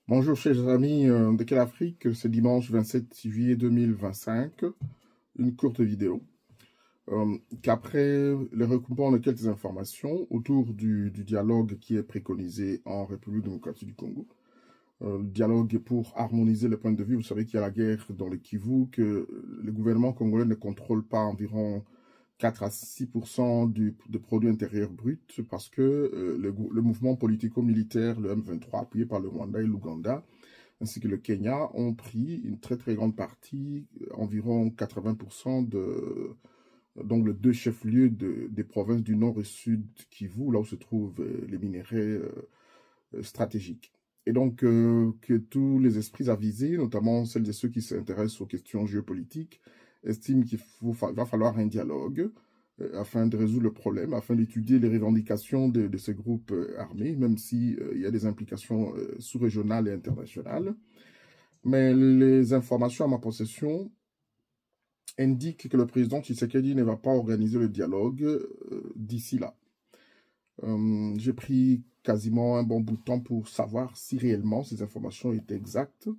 Bonjour chers amis de Quelle Afrique, c'est dimanche 27 juillet 2025, une courte vidéo qu'après le recoupement de quelques informations autour du dialogue qui est préconisé en République démocratique du Congo. Le dialogue pour harmoniser les points de vue. Vous savez qu'il y a la guerre dans le Kivu, que le gouvernement congolais ne contrôle pas environ 4 à 6% de produit intérieur brut parce que le mouvement politico-militaire, le M23, appuyé par le Rwanda et l'Ouganda, ainsi que le Kenya, ont pris une très très grande partie, environ 80% donc les deux chefs-lieux des provinces du nord et sud Kivu, là où se trouvent les minerais stratégiques. Et donc que tous les esprits avisés, notamment celles et ceux qui s'intéressent aux questions géopolitiques, estiment qu'il va falloir un dialogue afin de résoudre le problème, afin d'étudier les revendications de ces groupes armés, même s'il y a des implications sous-régionales et internationales. Mais les informations à ma possession indiquent que le président Tshisekedi ne va pas organiser le dialogue d'ici là. J'ai pris quasiment un bon bout de temps pour savoir si réellement ces informations étaient exactes.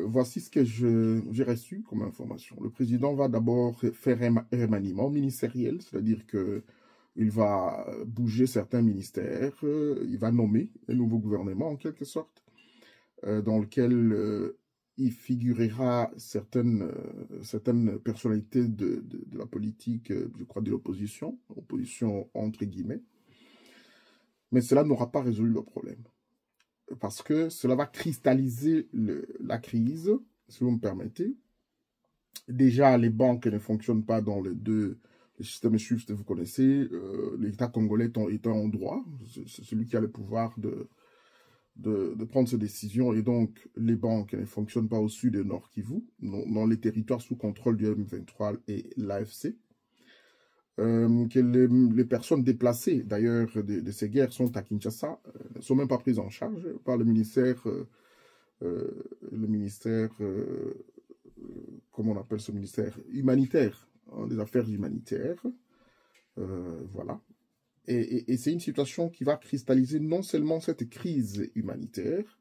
Voici ce que j'ai reçu comme information. Le président va d'abord faire un remaniement ministériel, c'est-à-dire qu'il va bouger certains ministères, il va nommer un nouveau gouvernement en quelque sorte, dans lequel il figurera certaines personnalités de la politique, je crois, de l'opposition, opposition entre guillemets. Mais cela n'aura pas résolu le problème. Parce que cela va cristalliser la crise, si vous me permettez. Déjà, les banques ne fonctionnent pas dans les systèmes SWIFT que vous connaissez. L'État congolais étant en droit, c'est celui qui a le pouvoir de prendre ces décisions. Et donc, les banques ne fonctionnent pas au sud et nord Kivu, dans les territoires sous contrôle du M23 et l'AFC. Que les personnes déplacées, d'ailleurs, de ces guerres sont à Kinshasa, ne sont même pas prises en charge par le ministère, comment on appelle ce ministère, humanitaire, hein, des affaires humanitaires. Voilà. Et c'est une situation qui va cristalliser non seulement cette crise humanitaire,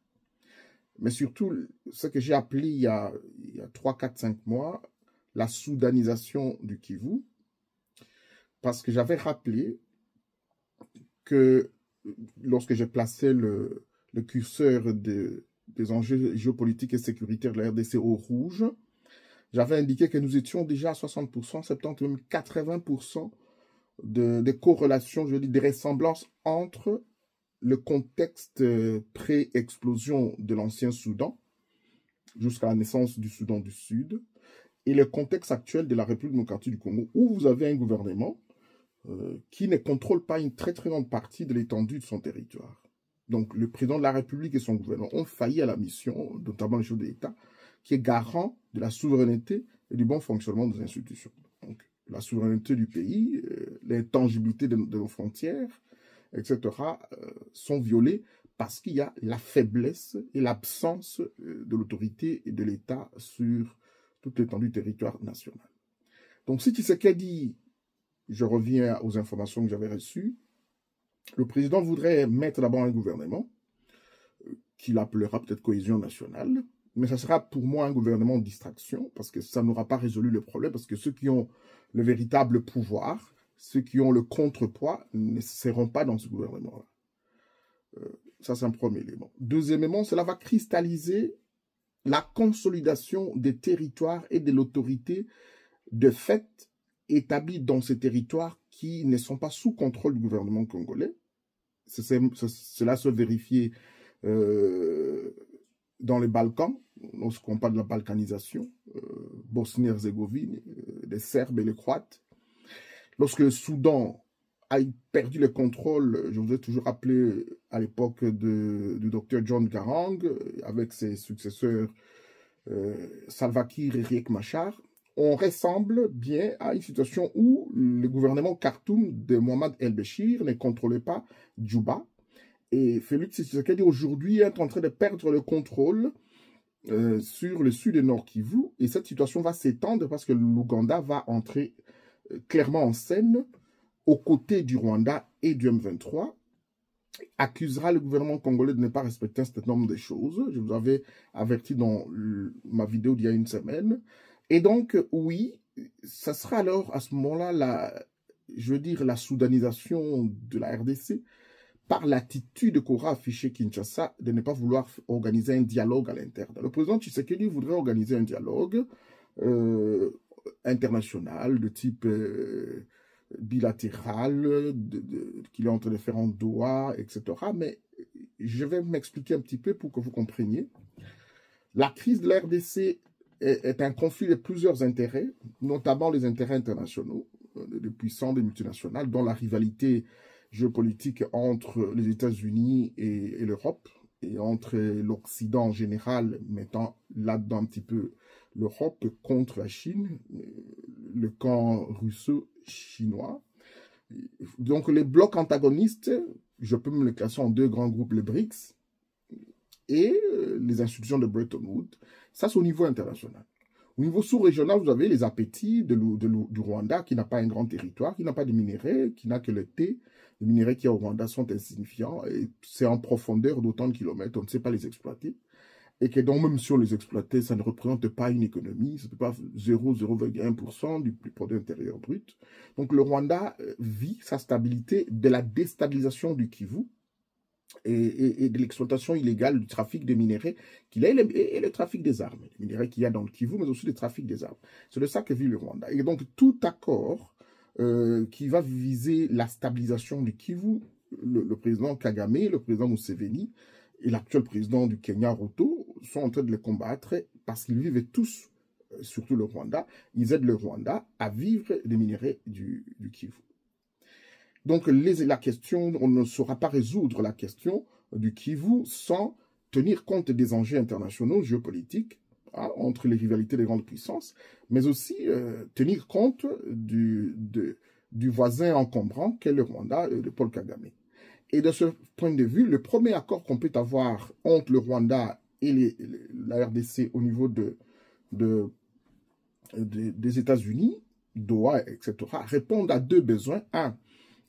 mais surtout ce que j'ai appelé il y a 3, 4, 5 mois, la soudanisation du Kivu. Parce que j'avais rappelé que lorsque j'ai placé le curseur des enjeux géopolitiques et sécuritaires de la RDC au rouge, j'avais indiqué que nous étions déjà à 60%, 70%, même 80% de corrélations, je veux dire, des ressemblances entre le contexte pré-explosion de l'ancien Soudan, jusqu'à la naissance du Soudan du Sud, et le contexte actuel de la République démocratique du Congo, où vous avez un gouvernement qui ne contrôle pas une très très grande partie de l'étendue de son territoire. Donc le président de la République et son gouvernement ont failli à la mission, notamment le chef de l'État, qui est garant de la souveraineté et du bon fonctionnement des institutions. Donc la souveraineté du pays, l'intangibilité de nos frontières, etc., sont violées parce qu'il y a la faiblesse et l'absence de l'autorité et de l'État sur toute l'étendue du territoire national. Donc si Tshisekedi, je reviens aux informations que j'avais reçues, le président voudrait mettre d'abord un gouvernement qu'il appellera peut-être cohésion nationale, mais ça sera pour moi un gouvernement de distraction, parce que ça n'aura pas résolu le problème, parce que ceux qui ont le véritable pouvoir, ceux qui ont le contrepoids, ne seront pas dans ce gouvernement-là. Ça, c'est un premier élément. Deuxièmement, cela va cristalliser la consolidation des territoires et de l'autorité de fait établis dans ces territoires qui ne sont pas sous contrôle du gouvernement congolais. Cela se vérifie dans les Balkans, lorsqu'on parle de la balkanisation, Bosnie-Herzégovine, les Serbes et les Croates. Lorsque le Soudan a perdu le contrôle, je vous ai toujours rappelé à l'époque du docteur John Garang, avec ses successeurs Salva Kiir et Riek Machar, on ressemble bien à une situation où le gouvernement Khartoum de Mohamed El-Béchir ne contrôlait pas Djouba. Et Félix Tshisekedi aujourd'hui est en train de perdre le contrôle sur le sud et nord Kivu. Et cette situation va s'étendre parce que l'Ouganda va entrer clairement en scène aux côtés du Rwanda et du M23 accusera le gouvernement congolais de ne pas respecter un certain nombre de choses. Je vous avais averti dans ma vidéo d'il y a une semaine. Et donc, oui, ça sera alors à ce moment-là, je veux dire, la soudanisation de la RDC par l'attitude qu'aura affiché Kinshasa de ne pas vouloir organiser un dialogue à l'interne. Le président Tshisekedi voudrait organiser un dialogue international de type bilatéral qu'il est en train de faire en Doha, etc. Mais je vais m'expliquer un petit peu pour que vous compreniez. La crise de la RDC est un conflit de plusieurs intérêts, notamment les intérêts internationaux, de puissants, des multinationales, dont la rivalité géopolitique entre les États-Unis et l'Europe, et entre l'Occident en général, mettant là-dedans un petit peu l'Europe contre la Chine, le camp russo-chinois. Donc les blocs antagonistes, je peux me les classer en deux grands groupes, les BRICS et les institutions de Bretton Woods. Ça, c'est au niveau international. Au niveau sous-régional, vous avez les appétits du Rwanda, qui n'a pas un grand territoire, qui n'a pas de minerais, qui n'a que le thé. Les minerais qu'il y a au Rwanda sont insignifiants, et c'est en profondeur d'autant de kilomètres, on ne sait pas les exploiter. Et que donc, même si on les exploitait, ça ne représente pas une économie, ce n'est pas 0,1% du produit intérieur brut. Donc le Rwanda vit sa stabilité de la déstabilisation du Kivu, et de l'exploitation illégale du trafic de minerais qu'il a et le trafic des armes. Les minerais qu'il y a dans le Kivu, mais aussi le trafic des armes. C'est de ça que vit le Rwanda. Et donc, tout accord qui va viser la stabilisation du Kivu, le président Kagame, le président Museveni et l'actuel président du Kenya, Ruto, sont en train de les combattre parce qu'ils vivent tous, surtout le Rwanda, ils aident le Rwanda à vivre des minerais du Kivu. Donc, la question, on ne saura pas résoudre la question du Kivu sans tenir compte des enjeux internationaux, géopolitiques, entre les rivalités des grandes puissances, mais aussi tenir compte du voisin encombrant qu'est le Rwanda de Paul Kagame. Et de ce point de vue, le premier accord qu'on peut avoir entre le Rwanda et la RDC au niveau des États-Unis, Doha, etc., répondent à deux besoins. Un,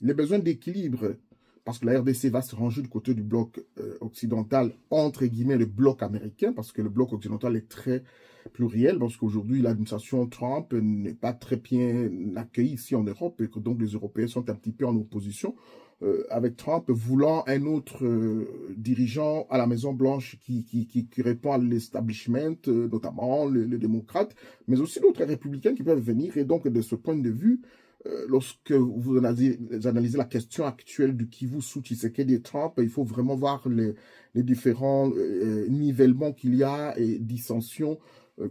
les besoins d'équilibre, parce que la RDC va se ranger du côté du bloc occidental, entre guillemets, le bloc américain, parce que le bloc occidental est très pluriel, parce qu'aujourd'hui, l'administration Trump n'est pas très bien accueillie ici en Europe, et que donc les Européens sont un petit peu en opposition, avec Trump voulant un autre dirigeant à la Maison-Blanche qui répond à l'establishment, notamment les démocrates, mais aussi d'autres républicains qui peuvent venir, et donc de ce point de vue, lorsque vous analysez la question actuelle du Kivu sous Tshisekedi et Trump, il faut vraiment voir les différents nivellements qu'il y a et dissensions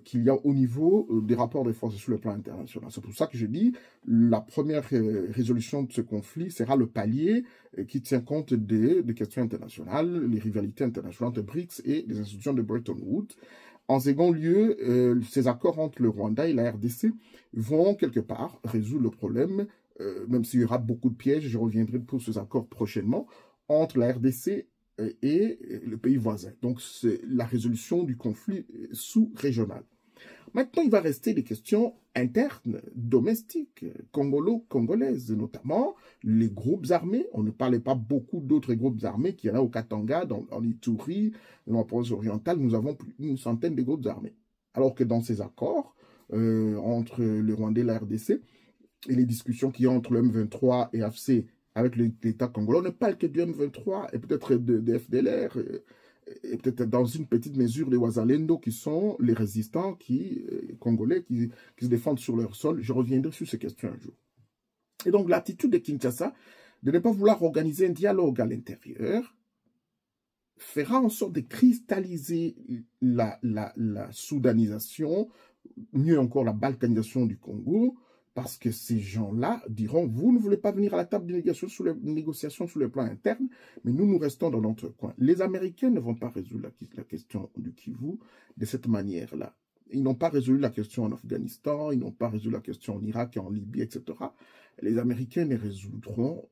qu'il y a au niveau des rapports de force sur le plan international. C'est pour ça que je dis la première résolution de ce conflit sera le palier qui tient compte des questions internationales, les rivalités internationales de BRICS et des institutions de Bretton Woods. En second lieu, ces accords entre le Rwanda et la RDC vont quelque part résoudre le problème, même s'il y aura beaucoup de pièges, je reviendrai pour ces accords prochainement, entre la RDC et le pays voisin. Donc, c'est la résolution du conflit sous-régional. Maintenant, il va rester des questions internes, domestiques, congolo-congolaises, notamment les groupes armés. On ne parlait pas beaucoup d'autres groupes armés qu'il y en a au Katanga, en Ituri, dans la province orientale. Nous avons plus d'une centaine de groupes armés. Alors que dans ces accords, entre le Rwanda et la RDC, et les discussions qu'il y a entre le M23 et AFC avec l'État congolais, on ne parle que du M23 et peut-être de FDLR, et peut-être dans une petite mesure les Wazalendo qui sont les résistants congolais qui se défendent sur leur sol. Je reviendrai sur ces questions un jour. Et donc l'attitude de Kinshasa de ne pas vouloir organiser un dialogue à l'intérieur fera en sorte de cristalliser la soudanisation, mieux encore la balkanisation du Congo, parce que ces gens-là diront, vous ne voulez pas venir à la table de négociation sur le plan interne, mais nous restons dans notre coin. Les Américains ne vont pas résoudre la question du Kivu de cette manière-là. Ils n'ont pas résolu la question en Afghanistan, ils n'ont pas résolu la question en Irak et en Libye, etc. Les Américains ne résoudront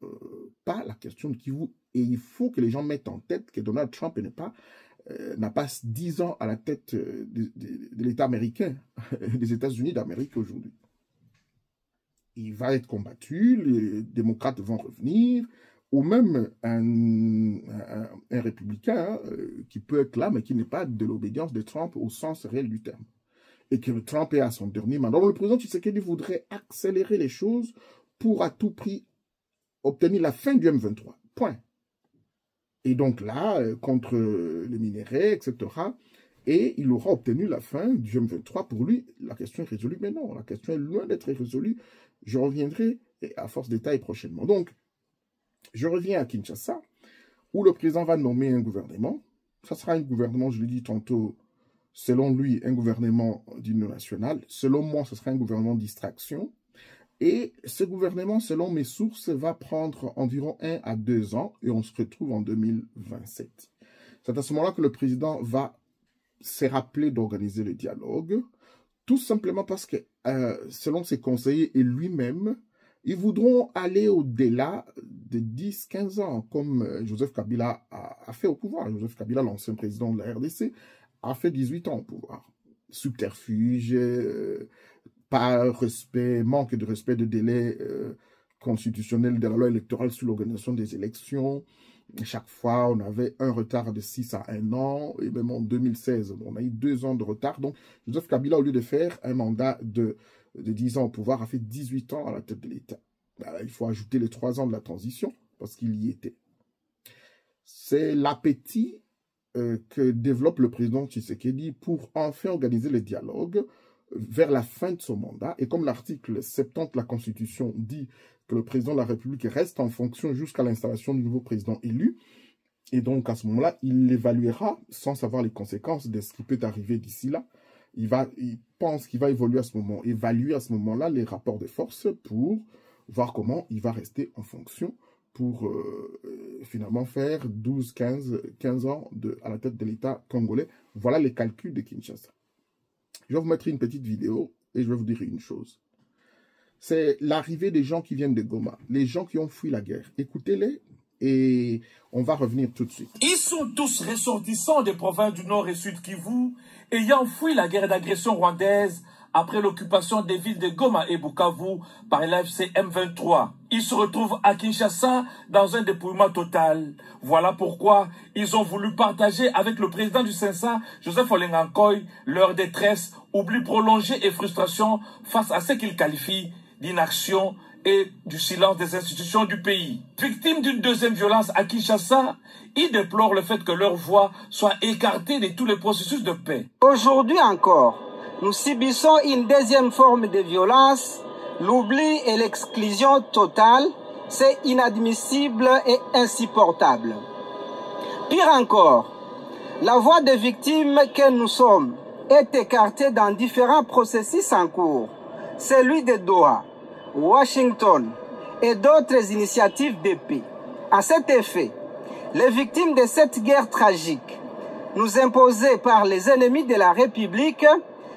pas la question du Kivu. Et il faut que les gens mettent en tête que Donald Trump n'a pas 10 ans à la tête de l'État américain, des États-Unis d'Amérique aujourd'hui. Il va être combattu, les démocrates vont revenir, ou même un républicain qui peut être là, mais qui n'est pas de l'obédience de Trump au sens réel du terme. Et que Trump est à son dernier mandat. Donc le président Tshisekedi voudrait accélérer les choses pour à tout prix obtenir la fin du M23. Point. Et donc là, contre les minéraux, etc., et il aura obtenu la fin du M23. Pour lui, la question est résolue. Mais non, la question est loin d'être résolue. Je reviendrai à force détail prochainement. Donc, je reviens à Kinshasa, où le président va nommer un gouvernement. Ça sera un gouvernement, je l'ai dit tantôt, selon lui, un gouvernement d'union nationale. Selon moi, ce sera un gouvernement de distraction. Et ce gouvernement, selon mes sources, va prendre environ 1 à 2 ans et on se retrouve en 2027. C'est à ce moment-là que le président s'est rappelé d'organiser le dialogue, tout simplement parce que, selon ses conseillers et lui-même, ils voudront aller au-delà de 10-15 ans, comme Joseph Kabila a fait au pouvoir. Joseph Kabila, l'ancien président de la RDC, a fait 18 ans au pouvoir. Subterfuge, pas respect, manque de respect de délai constitutionnel de la loi électorale sur l'organisation des élections. Chaque fois, on avait un retard de 6 à 1 an, et même en 2016, on a eu 2 ans de retard. Donc, Joseph Kabila, au lieu de faire un mandat de 10 ans au pouvoir, a fait 18 ans à la tête de l'État. Il faut ajouter les 3 ans de la transition, parce qu'il y était. C'est l'appétit que développe le président Tshisekedi pour enfin organiser le dialogue vers la fin de son mandat. Et comme l'article 70 de la Constitution dit que le président de la République reste en fonction jusqu'à l'installation du nouveau président élu, et donc à ce moment-là, il évaluera, sans savoir les conséquences de ce qui peut arriver d'ici là, il pense qu'il va évaluer à ce moment-là les rapports de force pour voir comment il va rester en fonction pour finalement faire 15 ans à la tête de l'État congolais. Voilà les calculs de Kinshasa. Je vais vous mettre une petite vidéo et je vais vous dire une chose. C'est l'arrivée des gens qui viennent de Goma, les gens qui ont fui la guerre. Écoutez-les et on va revenir tout de suite. Ils sont tous ressortissants des provinces du Nord et Sud Kivu, ayant fui la guerre d'agression rwandaise après l'occupation des villes de Goma et Bukavu par l'AFC M23. Ils se retrouvent à Kinshasa dans un dépouillement total. Voilà pourquoi ils ont voulu partager avec le président du CENSA, Joseph Olengankoy, leur détresse, oubli prolongé et frustration face à ce qu'ils qualifient d'inaction et du silence des institutions du pays. Victimes d'une deuxième violence à Kinshasa, ils déplorent le fait que leur voix soit écartée de tous les processus de paix. Aujourd'hui encore, nous subissons une deuxième forme de violence, l'oubli et l'exclusion totale. C'est inadmissible et insupportable. Pire encore, la voix des victimes que nous sommes est écartée dans différents processus en cours, celui de Doha, Washington et d'autres initiatives de paix. À cet effet, les victimes de cette guerre tragique, nous imposées par les ennemis de la République,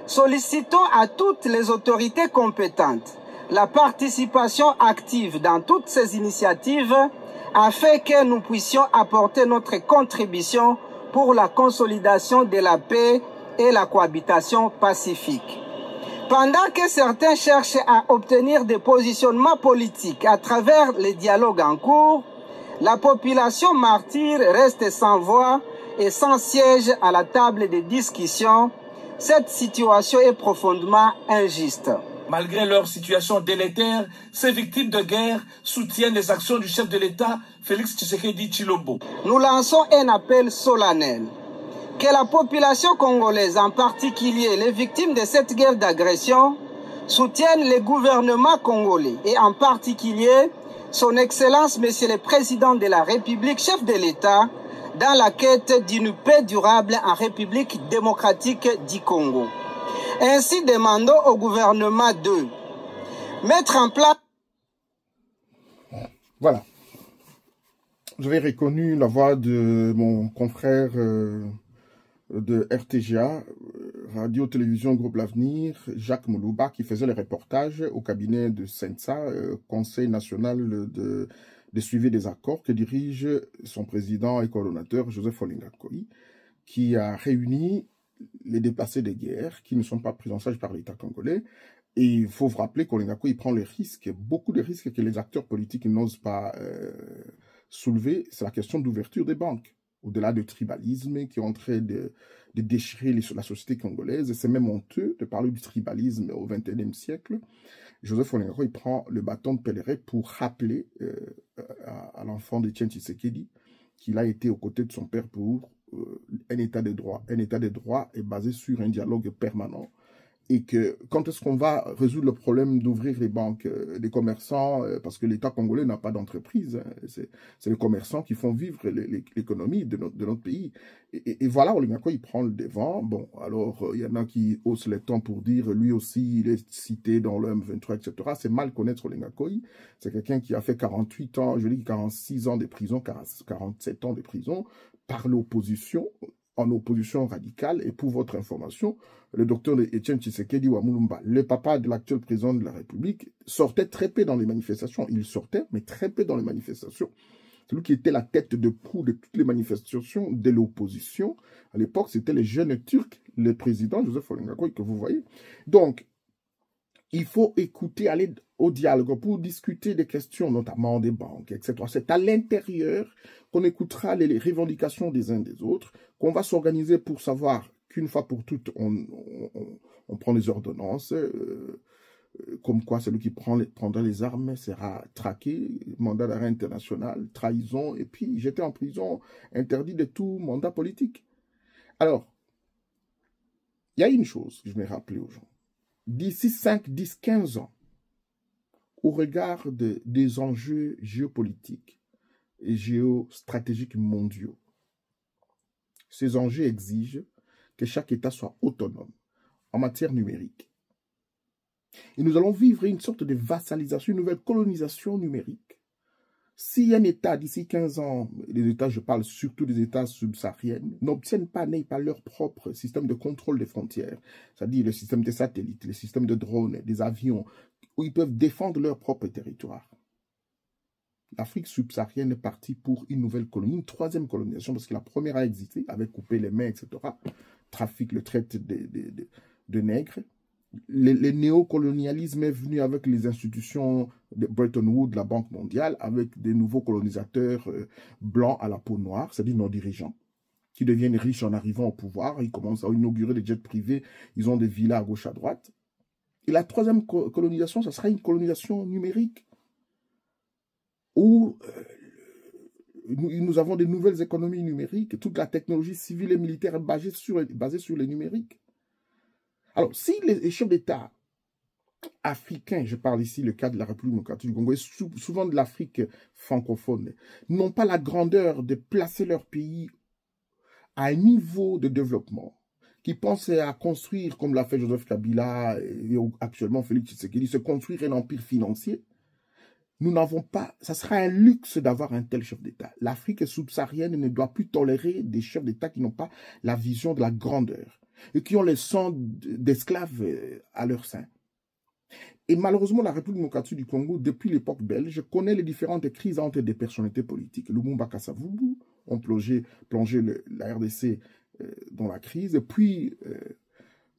sollicitons à toutes les autorités compétentes la participation active dans toutes ces initiatives afin que nous puissions apporter notre contribution pour la consolidation de la paix et la cohabitation pacifique. Pendant que certains cherchent à obtenir des positionnements politiques à travers les dialogues en cours, la population martyre reste sans voix et sans siège à la table des discussions. Cette situation est profondément injuste. Malgré leur situation délétère, ces victimes de guerre soutiennent les actions du chef de l'État, Félix Tshisekedi Tshilombo. Nous lançons un appel solennel. Que la population congolaise, en particulier les victimes de cette guerre d'agression, soutiennent le gouvernement congolais et en particulier son Excellence Monsieur le Président de la République, chef de l'État, dans la quête d'une paix durable en République démocratique du Congo. Ainsi, demandons au gouvernement de mettre en place... Voilà. Vous avez reconnu la voix de mon confrère de RTGA, Radio-Télévision Groupe L'Avenir, Jacques Moulouba, qui faisait les reportages au cabinet de CENSA, Conseil national de suivi des accords, que dirige son président et coordonnateur Joseph Olengankoy, qui a réuni les déplacés de guerre qui ne sont pas pris en charge par l'État congolais. Et il faut vous rappeler qu'Olengankoy prend les risques, beaucoup de risques que les acteurs politiques n'osent pas soulevé, c'est la question d'ouverture des banques, au-delà du tribalisme qui est en train de déchirer la société congolaise. C'est même honteux de parler du tribalisme au XXIe siècle. Joseph Olenga, il prend le bâton de pèlerin pour rappeler à l'enfant d'Etienne Tshisekedi qu'il a été aux côtés de son père pour un état de droit. Un état de droit est basé sur un dialogue permanent. Et que quand est-ce qu'on va résoudre le problème d'ouvrir les banques des commerçants, parce que l'État congolais n'a pas d'entreprise, hein, c'est les commerçants qui font vivre l'économie de notre pays. Et voilà, Olenga, il prend le devant. Bon, alors, il y en a qui haussent les tons pour dire, lui aussi, il est cité dans le M23, etc. C'est mal connaître Olenga Koyi. C'est quelqu'un qui a fait 48 ans, je dis 46 ans de prison, 47 ans de prison, par l'opposition, en opposition radicale. Et pour votre information, le docteur Etienne Tshisekedi Wamulumba, le papa de l'actuel président de la République, sortait très peu dans les manifestations. Il sortait, mais très peu dans les manifestations. C'est lui qui était la tête de proue de toutes les manifestations de l'opposition. À l'époque, c'était les jeunes Turcs, le président Joseph Olenga Koyi que vous voyez. Donc, il faut écouter, aller au dialogue pour discuter des questions, notamment des banques, etc. C'est à l'intérieur qu'on écoutera les revendications des uns des autres, qu'on va s'organiser pour savoir qu'une fois pour toutes, on prend les ordonnances, comme quoi celui qui prendra les armes sera traqué, mandat d'arrêt international, trahison, et puis jeté en prison, interdit de tout mandat politique. Alors, il y a une chose que je vais rappeler aux gens. D'ici 5, 10, 15 ans, au regard des enjeux géopolitiques et géostratégiques mondiaux, ces enjeux exigent que chaque État soit autonome en matière numérique. Et nous allons vivre une sorte de vassalisation, une nouvelle colonisation numérique. Si un État, d'ici 15 ans, les États, je parle surtout des États subsahariens, n'obtiennent pas leur propre système de contrôle des frontières, c'est-à-dire le système des satellites, le système de drones, des avions, où ils peuvent défendre leur propre territoire. L'Afrique subsaharienne est partie pour une nouvelle colonie, une troisième colonisation, parce que la première a existé, avait coupé les mains, etc. Trafic, le traite de nègres. Le néocolonialisme est venu avec les institutions de Bretton Woods, la Banque mondiale, avec des nouveaux colonisateurs blancs à la peau noire, c'est-à-dire nos dirigeants, qui deviennent riches en arrivant au pouvoir. Ils commencent à inaugurer des jets privés, ils ont des villas à gauche à droite. Et la troisième colonisation, ça sera une colonisation numérique, où nous avons des nouvelles économies numériques, toute la technologie civile et militaire est basée sur les numériques. Alors, si les chefs d'État africains, je parle ici le cas de la République démocratique du Congo, et souvent de l'Afrique francophone, n'ont pas la grandeur de placer leur pays à un niveau de développement, qui pensaient à construire, comme l'a fait Joseph Kabila et actuellement Félix Tshisekedi, se construire un empire financier, nous n'avons pas, ça sera un luxe d'avoir un tel chef d'État. L'Afrique subsaharienne ne doit plus tolérer des chefs d'État qui n'ont pas la vision de la grandeur et qui ont le sang d'esclaves à leur sein. Et malheureusement, la République démocratique du Congo, depuis l'époque belge, connaît les différentes crises entre des personnalités politiques. Lumumba Kasavubu ont plongé la RDC dans la crise, puis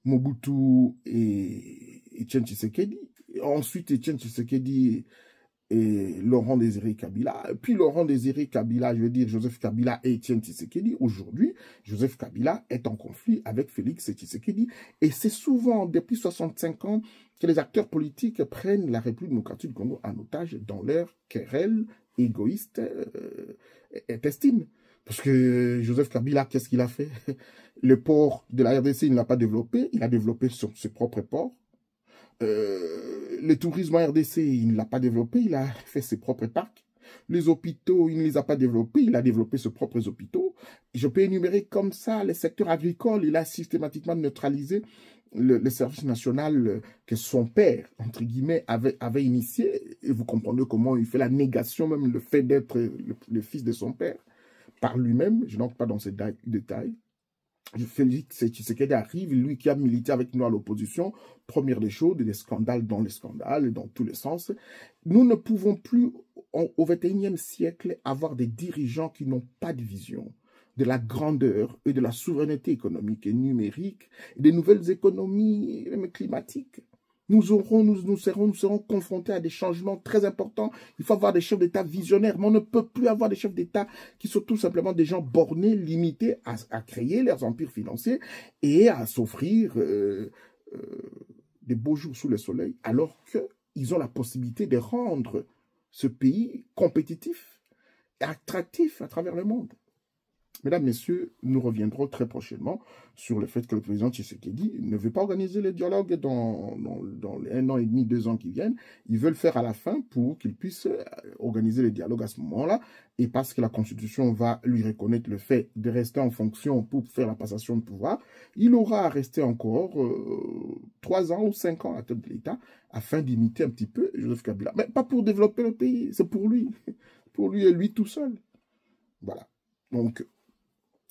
Mobutu et Etienne Tshisekedi. Ensuite, Etienne Tshisekedi et Laurent Désiré Kabila, puis Laurent Désiré Kabila, je veux dire Joseph Kabila et Etienne Tshisekedi. Aujourd'hui, Joseph Kabila est en conflit avec Félix Tshisekedi, et c'est souvent, depuis 65 ans, que les acteurs politiques prennent la République démocratique du Congo en otage dans leur querelle égoïste et estime. Parce que Joseph Kabila, qu'est-ce qu'il a fait? Le port de la RDC, il ne l'a pas développé, il a développé ses propres ports. Le tourisme en RDC, il ne l'a pas développé, il a fait ses propres parcs. Les hôpitaux, il ne les a pas développés, il a développé ses propres hôpitaux. Je peux énumérer comme ça les secteurs agricoles, il a systématiquement neutralisé le service national que son père, entre guillemets, avait initié. Et vous comprenez comment il fait la négation, même le fait d'être le fils de son père, par lui-même. Je n'entre pas dans ces détails. Félix Tshisekedi arrive, lui qui a milité avec nous à l'opposition, première des choses, des scandales dans tous les sens. Nous ne pouvons plus, au XXIe siècle, avoir des dirigeants qui n'ont pas de vision de la grandeur et de la souveraineté économique et numérique, et des nouvelles économies même climatiques. Nous serons confrontés à des changements très importants. Il faut avoir des chefs d'État visionnaires, mais on ne peut plus avoir des chefs d'État qui sont tout simplement des gens bornés, limités à créer leurs empires financiers et à s'offrir des beaux jours sous le soleil, alors qu'ils ont la possibilité de rendre ce pays compétitif et attractif à travers le monde. Mesdames, Messieurs, nous reviendrons très prochainement sur le fait que le président Tshisekedi ne veut pas organiser le dialogue dans les 1 an et demi, 2 ans qui viennent. Il veut le faire à la fin pour qu'il puisse organiser le dialogue à ce moment-là. Et parce que la Constitution va lui reconnaître le fait de rester en fonction pour faire la passation de pouvoir, il aura à rester encore 3 ans ou 5 ans à la tête de l'État afin d'imiter un petit peu Joseph Kabila. Mais pas pour développer le pays, c'est pour lui et lui tout seul. Voilà. Donc,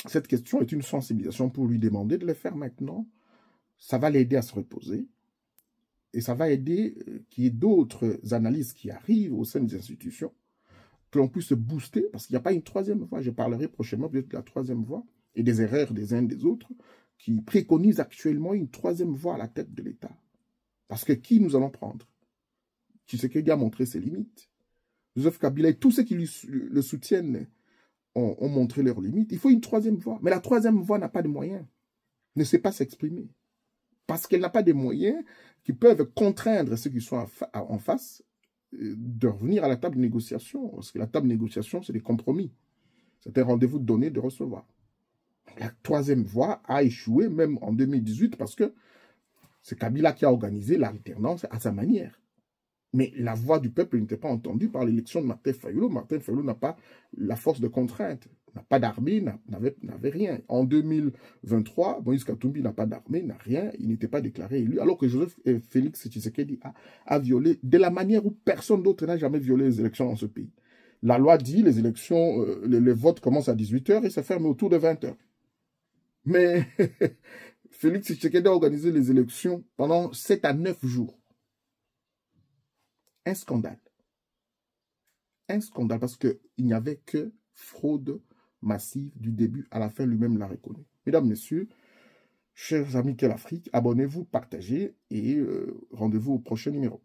cette question est une sensibilisation pour lui demander de le faire maintenant. Ça va l'aider à se reposer. Et ça va aider qu'il y ait d'autres analyses qui arrivent au sein des institutions, que l'on puisse se booster, parce qu'il n'y a pas une troisième voie. Je parlerai prochainement peut-être de la troisième voie et des erreurs des uns et des autres qui préconisent actuellement une troisième voie à la tête de l'État. Parce que qui nous allons prendre? Tshisekedi a montré ses limites. Joseph Kabila et tous ceux qui le soutiennent ont montré leurs limites. Il faut une troisième voie. Mais la troisième voie n'a pas de moyens, ne sait pas s'exprimer. Parce qu'elle n'a pas de moyens qui peuvent contraindre ceux qui sont en face de revenir à la table de négociation. Parce que la table de négociation, c'est des compromis. C'est un rendez-vous de donner, de recevoir. La troisième voie a échoué même en 2018 parce que c'est Kabila qui a organisé l'alternance à sa manière. Mais la voix du peuple n'était pas entendue par l'élection de Martin Fayulu. Martin Fayulu n'a pas la force de contrainte, n'a pas d'armée, n'avait rien. En 2023, Moïse Katumbi n'a pas d'armée, n'a rien, il n'était pas déclaré élu, alors que Joseph Félix Tshisekedi a violé de la manière où personne d'autre n'a jamais violé les élections dans ce pays. La loi dit les élections, le vote commence à 18 h et se ferme autour de 20 h. Mais Félix Tshisekedi a organisé les élections pendant 7 à 9 jours. Un scandale. Un scandale parce qu'il n'y avait que fraude massive du début à la fin, lui-même l'a reconnu. Mesdames, Messieurs, chers amis Quelle Afrique, abonnez-vous, partagez et rendez-vous au prochain numéro.